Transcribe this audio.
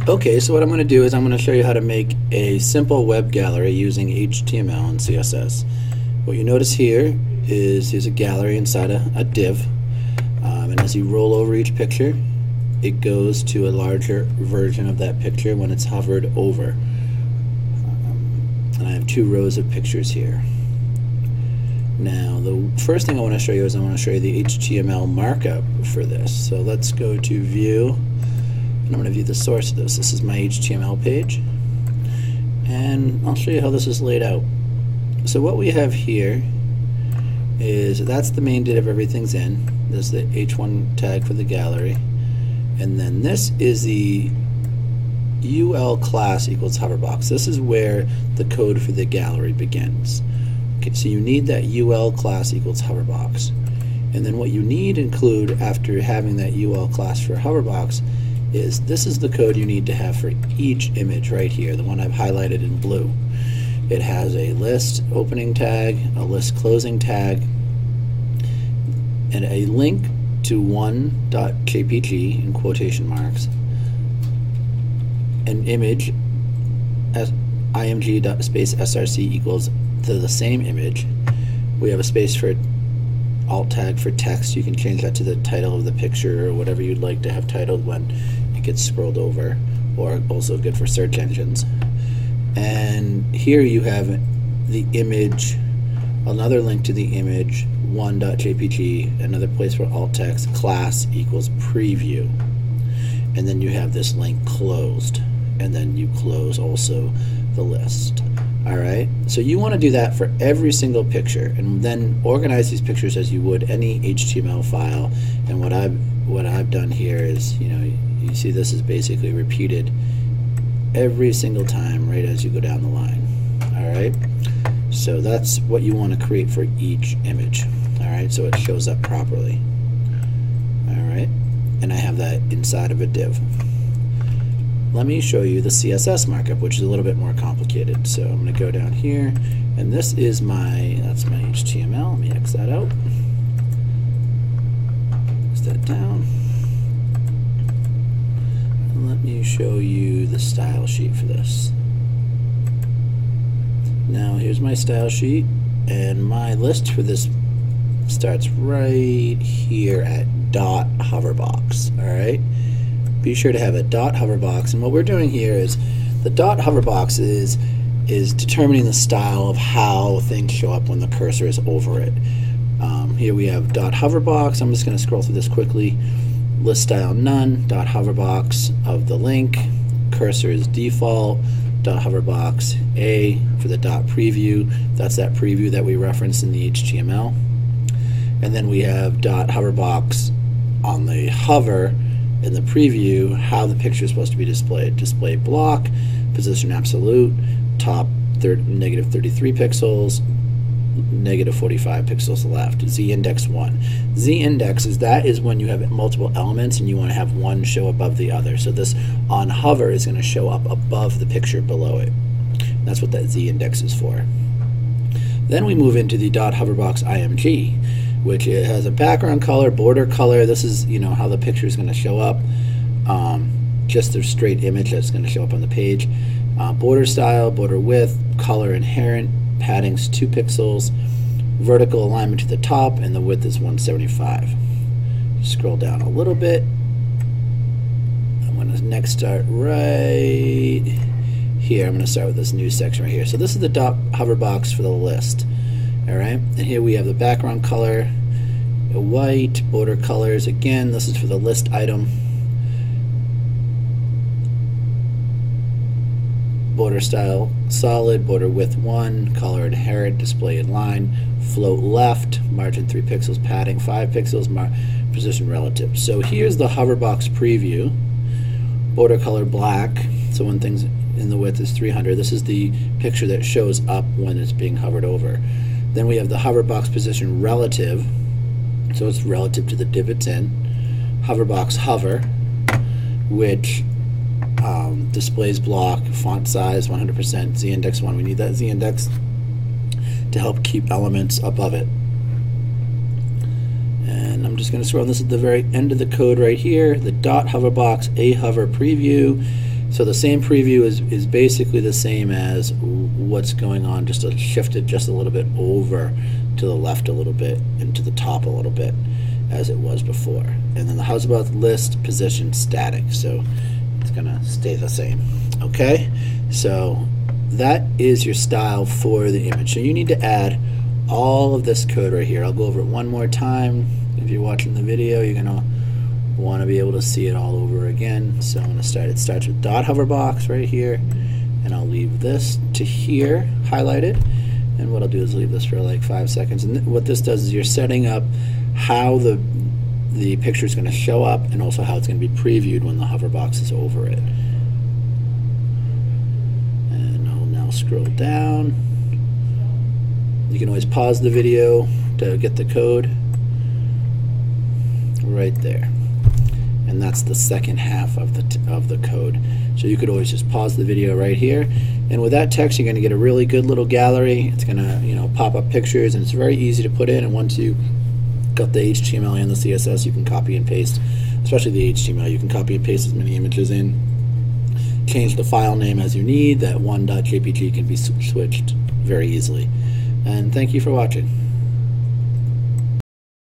Okay, so what I'm going to do is I'm going to show you how to make a simple web gallery using HTML and CSS. What you notice here is here's a gallery inside a div, and as you roll over each picture, it goes to a larger version of that picture when it's hovered over. And I have 2 rows of pictures here. Now, the first thing I want to show you is I want to show you the HTML markup for this. So let's go to View, and I'm going to view the source of this. This is my HTML page, and I'll show you how this is laid out. So what we have here is that's the main div everything's in. This is the H1 tag for the gallery, and then this is the UL class equals hoverbox. This is where the code for the gallery begins. Okay, so you need that UL class equals hoverbox, and then what you need include after having that UL class for hoverbox is this is the code you need to have for each image right here, the one I've highlighted in blue. It has a list opening tag, a list closing tag, and a link to one.jpg in quotation marks, an image as img space src equals to the same image. We have a space for alt tag for text. You can change that to the title of the picture or whatever you'd like to have titled when it gets scrolled over, or also good for search engines. And here you have the image, another link to the image, one.jpg, another place for alt text, class equals preview. And then you have this link closed, and then you close also the list. Alright, so you want to do that for every single picture, and then organize these pictures as you would any HTML file. And what I've done here is, you see this is basically repeated every single time right as you go down the line. Alright, so that's what you want to create for each image. Alright, so it shows up properly. Alright, and I have that inside of a div. Let me show you the CSS markup, which is a little bit more complicated. So I'm going to go down here, and this is that's my HTML. Let me X that out. X that down. And let me show you the style sheet for this. Now here's my style sheet, and my list for this starts right here at dot hoverbox. All right. Be sure to have a dot hoverbox, and what we're doing here is the dot hoverbox is determining the style of how things show up when the cursor is over it. Here we have dot hoverbox. I'm just going to scroll through this quickly. List style none, dot hoverbox of the link, cursor is default, dot hoverbox A for the dot preview. That's that preview that we referenced in the HTML. And then we have dot hoverbox on the hover in the preview, how the picture is supposed to be displayed. Display block, position absolute, top negative 33 pixels, negative 45 pixels left, z index 1. Z index is when you have multiple elements and you want to have one show above the other. So this on hover is going to show up above the picture below it. That's what that z index is for. Then we move into the dot hoverbox img, which it has a background color, border color. This is how the picture is going to show up. Just the straight image that's going to show up on the page. Border style, border width, color inherent, padding's 2 pixels, vertical alignment to the top, and the width is 175. Scroll down a little bit. I'm going to next start right here. I'm going to start with this new section right here. So this is the dot hoverbox for the list. Alright, and here we have the background color, white, border colors. Again, this is for the list item. Border style solid, border width 1, color inherent, display inline, float left, margin 3 pixels, padding 5 pixels, position relative. So here's the hoverbox preview. Border color black, so when things in the width is 300, this is the picture that shows up when it's being hovered over. Then we have the hoverbox position relative, so it's relative to the div it's in. Hoverbox hover, which displays block, font size 100%, z index 1. We need that z index to help keep elements above it. And I'm just going to scroll. This is the very end of the code right here. The dot hoverbox a hover preview So the same preview is basically the same as what's going on, just to shift it just a little bit over to the left a little bit and to the top a little bit as it was before. And then the how's about list position static, so it's gonna stay the same. Okay, so that is your style for the image. So you need to add all of this code right here. I'll go over it one more time. If you're watching the video, you're gonna want to be able to see it all over again. So I'm going to start. It starts with dot hoverbox right here, and I'll leave this to here highlighted. And what I'll do is leave this for like 5 seconds. And what this does is you're setting up how the picture is going to show up, and also how it's going to be previewed when the hoverbox is over it. And I'll now scroll down. You can always pause the video to get the code right there. And that's the second half of the code. So you could always just pause the video right here, and with that text you're going to get a really good little gallery. It's going to pop up pictures, and it's very easy to put in. And once you got the HTML and the CSS, you can copy and paste, especially the HTML. You can copy and paste as many images in, change the file name as you need. That one.jpg can be switched very easily. And thank you for watching.